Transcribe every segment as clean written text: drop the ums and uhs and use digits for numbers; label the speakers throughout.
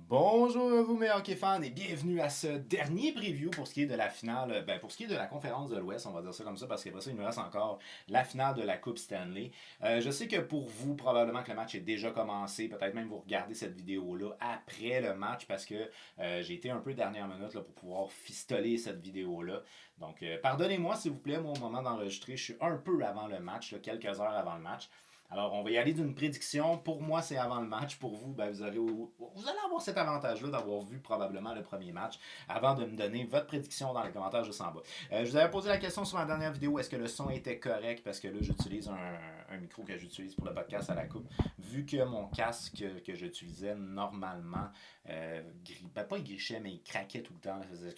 Speaker 1: Bonjour à vous mes hockey fans et bienvenue à ce dernier preview pour ce qui est de la finale, pour ce qui est de la conférence de l'Ouest, on va dire ça comme ça parce qu'après ça il nous reste encore la finale de la Coupe Stanley. Je sais que pour vous probablement que le match est déjà commencé, peut-être même vous regardez cette vidéo-là après le match parce que j'ai été un peu dernière minute là, pour pouvoir fistoler cette vidéo-là. Donc pardonnez-moi s'il vous plaît, moi au moment d'enregistrer, je suis un peu avant le match, là, quelques heures avant le match. Alors, on va y aller d'une prédiction. Pour moi, c'est avant le match. Pour vous, ben, vous allez avoir cet avantage-là d'avoir vu probablement le premier match avant de me donner votre prédiction dans les commentaires juste en bas. Je vous avais posé la question sur ma dernière vidéo, est-ce que le son était correct? Parce que là, j'utilise un micro que j'utilise pour le podcast à la coupe. Vu que mon casque que j'utilisais normalement, pas il grichait, mais il craquait tout le temps. Il faisait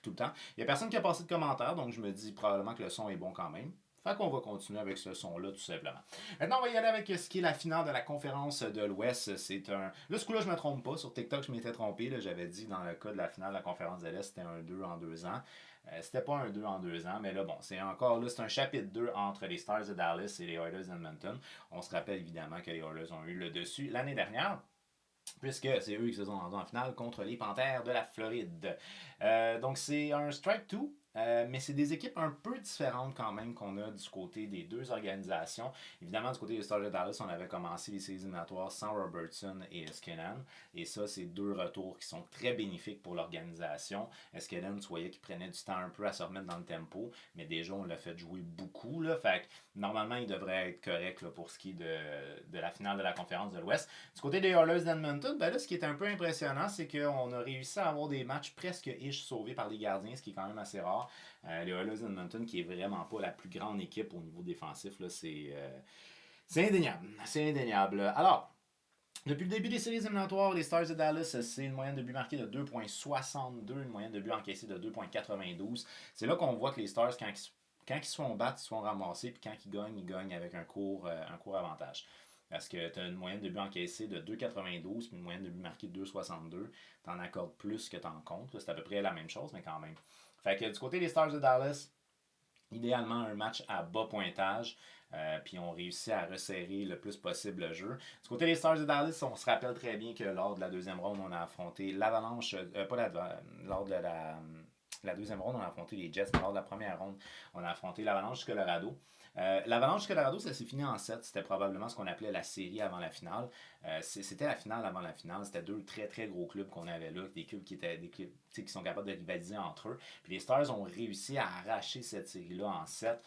Speaker 1: tout le temps. Il n'y a personne qui a passé de commentaires, donc je me dis probablement que le son est bon quand même. Fait qu'on va continuer avec ce son-là, tout simplement. Maintenant, on va y aller avec ce qui est la finale de la conférence de l'Ouest. C'est un. Là, ce coup-là, je me trompe pas. Sur TikTok, je m'étais trompé. Là, j'avais dit dans le cas de la finale de la conférence de l'Est, c'était un 2 en 2 ans. C'était pas un 2 en 2 ans, mais là, bon, c'est encore là, c'est un chapitre 2 entre les Stars de Dallas et les Oilers d'Edmonton. On se rappelle évidemment que les Oilers ont eu le dessus l'année dernière puisque c'est eux qui se sont rendus en finale contre les Panthères de la Floride. Donc c'est un strike 2. Mais c'est des équipes un peu différentes quand même qu'on a du côté des deux organisations. Évidemment, du côté des Stars de Dallas, on avait commencé les séries éliminatoires sans Robertson et Skinnan. Et ça, c'est deux retours qui sont très bénéfiques pour l'organisation. Skinnan, tu voyais qu'il prenait du temps un peu à se remettre dans le tempo, mais déjà, on l'a fait jouer beaucoup. Là, fait que, normalement, il devrait être correct là, pour ce qui est de la finale de la conférence de l'Ouest. Du côté des Oilers d'Edmonton, ben là, ce qui est un peu impressionnant, c'est qu'on a réussi à avoir des matchs presque ish sauvés par les gardiens, ce qui est quand même assez rare. Les Oilers d'Edmonton, qui est vraiment pas la plus grande équipe au niveau défensif, là, c'est indéniable. C'est indéniable. Alors, depuis le début des séries éliminatoires, les Stars de Dallas, c'est une moyenne de but marqué de 2,62, une moyenne de but encaissé de 2,92. C'est là qu'on voit que les Stars, quand ils se font battre, ils se font ramasser, puis quand ils gagnent avec un court avantage. Parce que tu as une moyenne de but encaissé de 2,92 puis une moyenne de but marqué de 2,62. Tu en accordes plus que tu en comptes. C'est à peu près la même chose, mais quand même. Fait que du côté des Stars de Dallas, idéalement un match à bas pointage, puis on réussit à resserrer le plus possible le jeu. Du côté des Stars de Dallas, on se rappelle très bien que lors de la deuxième ronde, on a affronté l'Avalanche, pas la, lors de la deuxième ronde, on a affronté les Jets, mais lors de la première ronde, on a affronté l'Avalanche du Colorado. L'Avalanche du Colorado, ça s'est fini en 7. C'était probablement ce qu'on appelait la série avant la finale. C'était la finale avant la finale. C'était deux très très gros clubs qu'on avait là, des clubs qui étaient des clubs qui sont capables de rivaliser entre eux. Puis les Stars ont réussi à arracher cette série-là en 7,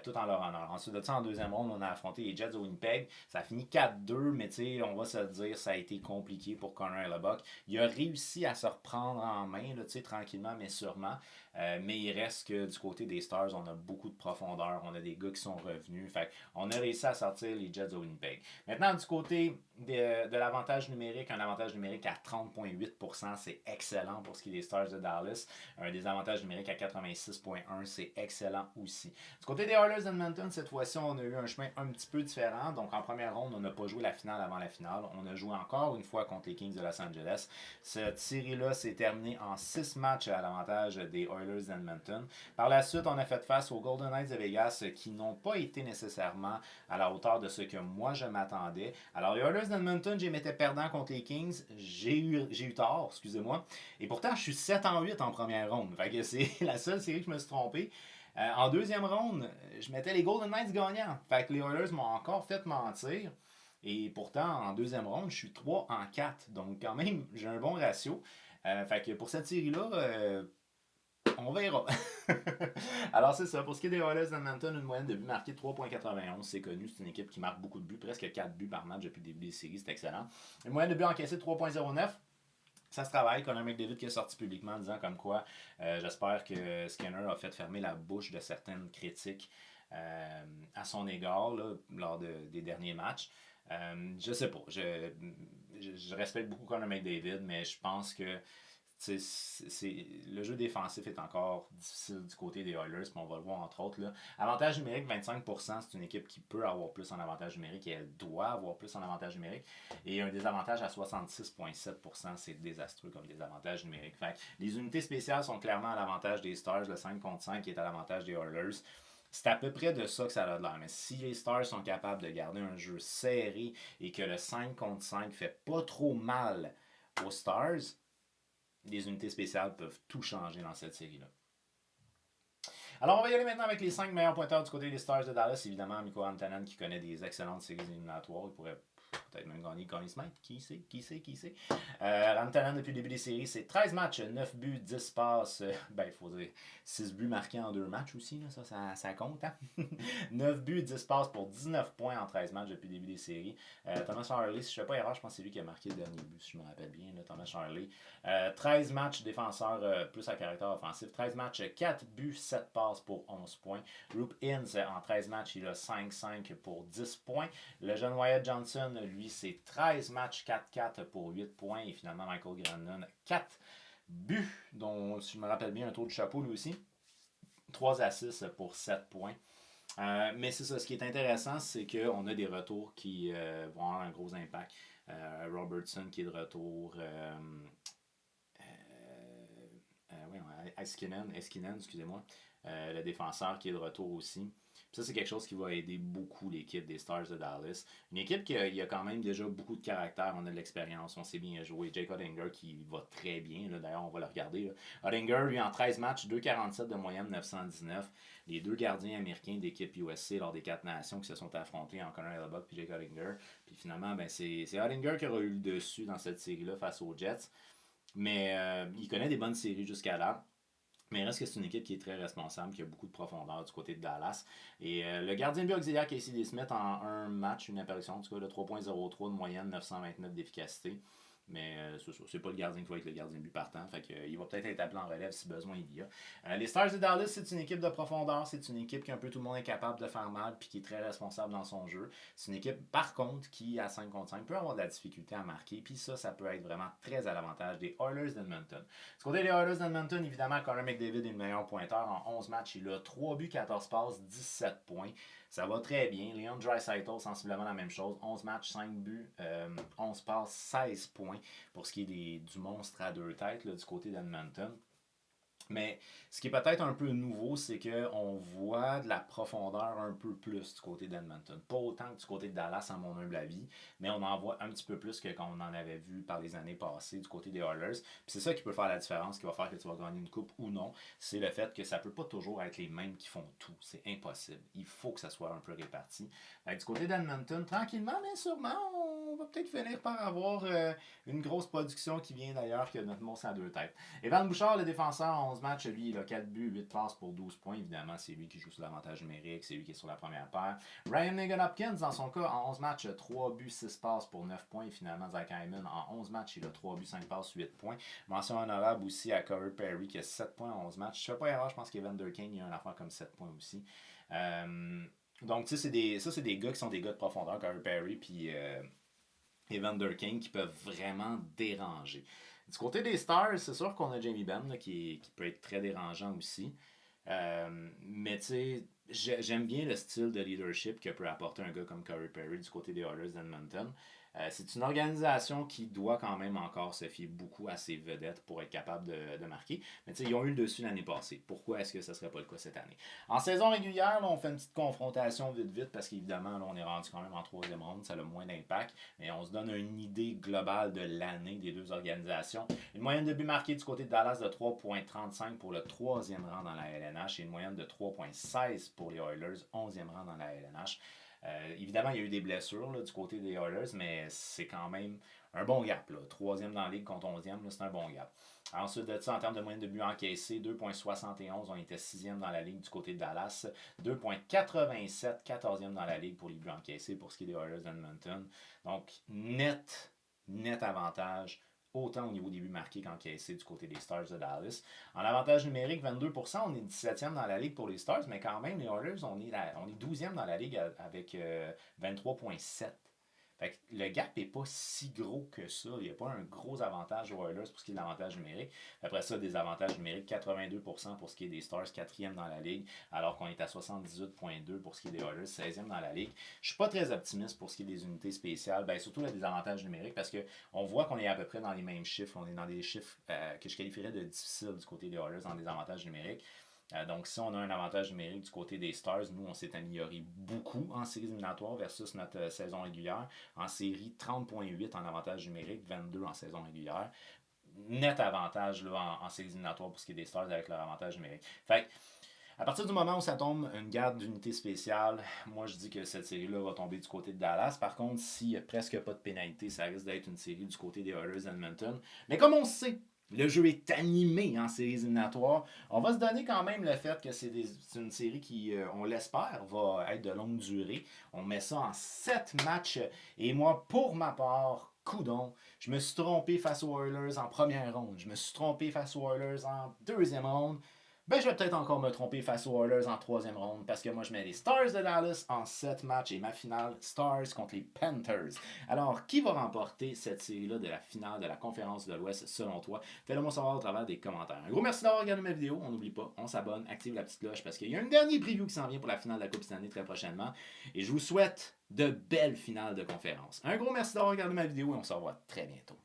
Speaker 1: tout en leur honneur. Ensuite de ça, en deuxième ronde, on a affronté les Jets de Winnipeg. Ça a fini 4-2, mais on va se le dire, ça a été compliqué pour Connor Hellebuck. Il a réussi à se reprendre en main, là, tranquillement, mais sûrement. Mais il reste que du côté des Stars, on a beaucoup de profondeur. On a des gars qui sont revenus. Fait on a réussi à sortir les Jets de Winnipeg. Maintenant, du côté de l'avantage numérique, un avantage numérique à 30,8%, c'est excellent pour ce qui est des Stars de Dallas. Un désavantage numérique à 86,1, c'est excellent aussi. Du côté des Oilers d'Edmonton, cette fois-ci, on a eu un chemin un petit peu différent. Donc, en première ronde, on n'a pas joué la finale avant la finale. On a joué encore une fois contre les Kings de Los Angeles. Cette série-là s'est terminée en 6 matchs à l'avantage des Oilers d'Edmonton. Par la suite, on a fait face aux Golden Knights de Vegas qui n'ont pas été nécessairement à la hauteur de ce que moi je m'attendais. Alors, les Oilers d'Edmonton, j'ai m'étais perdant contre les Kings. J'ai eu tort, excusez-moi. Et pourtant, je suis 7 en 8 en première ronde. Fait que c'est la seule série que je me suis trompé. En deuxième ronde, je mettais les Golden Knights gagnants. Fait que les Oilers m'ont encore fait mentir. Et pourtant, en deuxième ronde, je suis 3 en 4. Donc, quand même, j'ai un bon ratio. Fait que pour cette série-là, on verra. Alors, c'est ça. Pour ce qui est des Oilers d'Edmonton, une moyenne de buts marqués de 3,91. C'est connu. C'est une équipe qui marque beaucoup de buts, presque 4 buts par match depuis le début des séries. C'est excellent. Une moyenne de buts encaissés de 3,09. Ça se travaille. Conor McDavid qui est sorti publiquement en disant comme quoi j'espère que Skinner a fait fermer la bouche de certaines critiques à son égard là, lors des derniers matchs. Je sais pas. Je respecte beaucoup Conor McDavid, mais je pense que le jeu défensif est encore difficile du côté des Oilers, puis on va le voir entre autres. Là. Avantage numérique 25%, c'est une équipe qui peut avoir plus en avantage numérique et elle doit avoir plus en avantage numérique. Et un désavantage à 66,7%, c'est désastreux comme désavantage numérique. Fait que les unités spéciales sont clairement à l'avantage des Stars, le 5 contre 5 qui est à l'avantage des Oilers. C'est à peu près de ça que ça a l'air. Mais si les Stars sont capables de garder un jeu serré et que le 5 contre 5 fait pas trop mal aux Stars, les unités spéciales peuvent tout changer dans cette série-là. Alors, on va y aller maintenant avec les 5 meilleurs pointeurs du côté des Stars de Dallas. Évidemment, Mikko Rantanen qui connaît des excellentes séries éliminatoires. Il pourrait peut-être même gagner Conn Smythe. Qui sait. Rantanen, depuis le début des séries, c'est 13 matchs, 9 buts, 10 passes. Il faut dire 6 buts marqués en 2 matchs aussi. Là, ça compte. Hein? 9 buts, 10 passes pour 19 points en 13 matchs depuis le début des séries. Thomas Harley, si je ne fais pas erreur, je pense que c'est lui qui a marqué le dernier but, si je me rappelle bien. Là, Thomas Harley. 13 matchs défenseur plus à caractère offensif. 13 matchs, 4 buts, 7 passes pour 11 points. Roop Ince, en 13 matchs, il a 5-5 pour 10 points. Le jeune Wyatt Johnson, lui, c'est 13 matchs, 4-4 pour 8 points. Et finalement, Michael Granlund, 4 buts, dont, si je me rappelle bien, un tour de chapeau lui aussi. 3 assists pour 7 points. Mais c'est ça, ce qui est intéressant, c'est qu'on a des retours qui vont avoir un gros impact. Robertson qui est de retour. Eskinen, excusez-moi, le défenseur qui est de retour aussi. Puis ça, c'est quelque chose qui va aider beaucoup l'équipe des Stars de Dallas. Une équipe qui a quand même déjà beaucoup de caractère, on a de l'expérience, on sait bien jouer. Jake Oettinger qui va très bien, d'ailleurs, on va le regarder. Là. Oettinger, lui, en 13 matchs, 2,47 de moyenne, 919. Les deux gardiens américains d'équipe USC lors des 4 nations qui se sont affrontés en Connor Hellebuck et Jake Oettinger. Puis finalement, c'est Oettinger qui aura eu le dessus dans cette série-là face aux Jets. Mais il connaît des bonnes séries jusqu'à là. Mais il reste que c'est une équipe qui est très responsable, qui a beaucoup de profondeur du côté de Dallas. Et le gardien de but auxiliaire Casey DeSmith en un match, une apparition, en tout cas, de 3,03 de moyenne, 929 d'efficacité. Mais c'est pas le gardien qui va être le gardien de but partant. Fait que, il va peut-être être appelé en relève si besoin il y a. Les Stars de Dallas, c'est une équipe de profondeur. C'est une équipe qui un peu tout le monde est capable de faire mal puis qui est très responsable dans son jeu. C'est une équipe, par contre, qui, à 5 contre 5, peut avoir de la difficulté à marquer. Puis ça peut être vraiment très à l'avantage des Oilers d'Edmonton. Du côté des Oilers d'Edmonton, évidemment, Connor McDavid est le meilleur pointeur. En 11 matchs, il a 3 buts, 14 passes, 17 points. Ça va très bien. Leon Draisaitl, sensiblement la même chose. 11 matchs, 5 buts, 11 passes, 16 points pour ce qui est du monstre à deux têtes là, du côté d'Edmonton. Mais ce qui est peut-être un peu nouveau, c'est qu'on voit de la profondeur un peu plus du côté d'Edmonton. Pas autant que du côté de Dallas, à mon humble avis, mais on en voit un petit peu plus que quand on en avait vu par les années passées du côté des Oilers. Puis c'est ça qui peut faire la différence, qui va faire que tu vas gagner une coupe ou non. C'est le fait que ça peut pas toujours être les mêmes qui font tout. C'est impossible. Il faut que ça soit un peu réparti. Du côté d'Edmonton, tranquillement, mais sûrement, on va peut-être finir par avoir une grosse production qui vient d'ailleurs que notre monstre à deux têtes. Evan Bouchard, le défenseur, 11 matchs, lui, il a 4 buts, 8 passes pour 12 points. Évidemment, c'est lui qui joue sur l'avantage numérique, c'est lui qui est sur la première paire. Ryan Nugent-Hopkins, dans son cas, en 11 matchs, 3 buts, 6 passes pour 9 points. Et finalement, Zach Hyman, en 11 matchs, il a 3 buts, 5 passes, 8 points. Mention honorable aussi à Corey Perry, qui a 7 points en 11 matchs. Je ne fais pas erreur, je pense qu'Evander Kane, il a un affaire comme 7 points aussi. Donc, tu sais, c'est des gars qui sont des gars de profondeur, Corey Perry, puis Evander Kane, qui peuvent vraiment déranger. Du côté des Stars, c'est sûr qu'on a Jamie Benn là, qui peut être très dérangeant aussi. Mais tu sais, j'aime bien le style de leadership que peut apporter un gars comme Corey Perry du côté des Oilers d'Edmonton. C'est une organisation qui doit quand même encore se fier beaucoup à ses vedettes pour être capable de marquer. Mais tu sais, ils ont eu le dessus l'année passée. Pourquoi est-ce que ce ne serait pas le cas cette année? En saison régulière, là, on fait une petite confrontation vite parce qu'évidemment, là, on est rendu quand même en troisième ronde, ça a le moins d'impact. Mais on se donne une idée globale de l'année des deux organisations. Une moyenne de buts marqués du côté de Dallas de 3,35 pour le troisième rang dans la LNH et une moyenne de 3,16 pour les Oilers, 11e rang dans la LNH. Évidemment, il y a eu des blessures là, du côté des Oilers, mais c'est quand même un bon gap. Là. Troisième dans la ligue contre 11e, là, c'est un bon gap. Ensuite de ça, en termes de moyenne de buts encaissés, 2,71, on était 6e dans la ligue du côté de Dallas. 2,87, 14e dans la ligue pour les buts encaissés pour ce qui est des Oilers d'Edmonton. Donc, net avantage autant au niveau des buts marqués qu'encaissés du côté des Stars de Dallas. En avantage numérique, 22%, on est 17e dans la ligue pour les Stars, mais quand même, les Oilers, on est 12e dans la ligue avec 23,7%. Fait que le gap n'est pas si gros que ça. Il n'y a pas un gros avantage aux Oilers pour ce qui est de l'avantage numérique. Après ça, des avantages numériques, 82% pour ce qui est des Stars, 4e dans la ligue, alors qu'on est à 78,2% pour ce qui est des Oilers, 16e dans la ligue. Je ne suis pas très optimiste pour ce qui est des unités spéciales, surtout là, des avantages numériques, parce qu'on voit qu'on est à peu près dans les mêmes chiffres. On est dans des chiffres que je qualifierais de difficiles du côté des Oilers dans des avantages numériques. Donc, si on a un avantage numérique du côté des Stars, nous, on s'est amélioré beaucoup en séries éliminatoires versus notre saison régulière. En série, 30,8 en avantage numérique, 22 en saison régulière. Net avantage là, en séries éliminatoires pour ce qui est des Stars avec leur avantage numérique. Fait que, à partir du moment où ça tombe une garde d'unité spéciale, moi je dis que cette série-là va tomber du côté de Dallas. Par contre, s'il n'y a presque pas de pénalité, ça risque d'être une série du côté des Oilers d'Edmonton. Mais comme on sait, le jeu est animé en séries éliminatoires. On va se donner quand même le fait que c'est une série qui, on l'espère, va être de longue durée. On met ça en 7 matchs. Et moi, pour ma part, coudon, je me suis trompé face aux Oilers en première ronde. Je me suis trompé face aux Oilers en deuxième ronde. Ben, je vais peut-être encore me tromper face aux Oilers en troisième ronde parce que moi, je mets les Stars de Dallas en 7 matchs et ma finale, Stars contre les Panthers. Alors, qui va remporter cette série-là de la finale de la conférence de l'Ouest selon toi? Fais-le moi savoir au travers des commentaires. Un gros merci d'avoir regardé ma vidéo. On n'oublie pas, on s'abonne, active la petite cloche parce qu'il y a un dernier preview qui s'en vient pour la finale de la Coupe Stanley très prochainement. Et je vous souhaite de belles finales de conférence. Un gros merci d'avoir regardé ma vidéo et on se revoit très bientôt.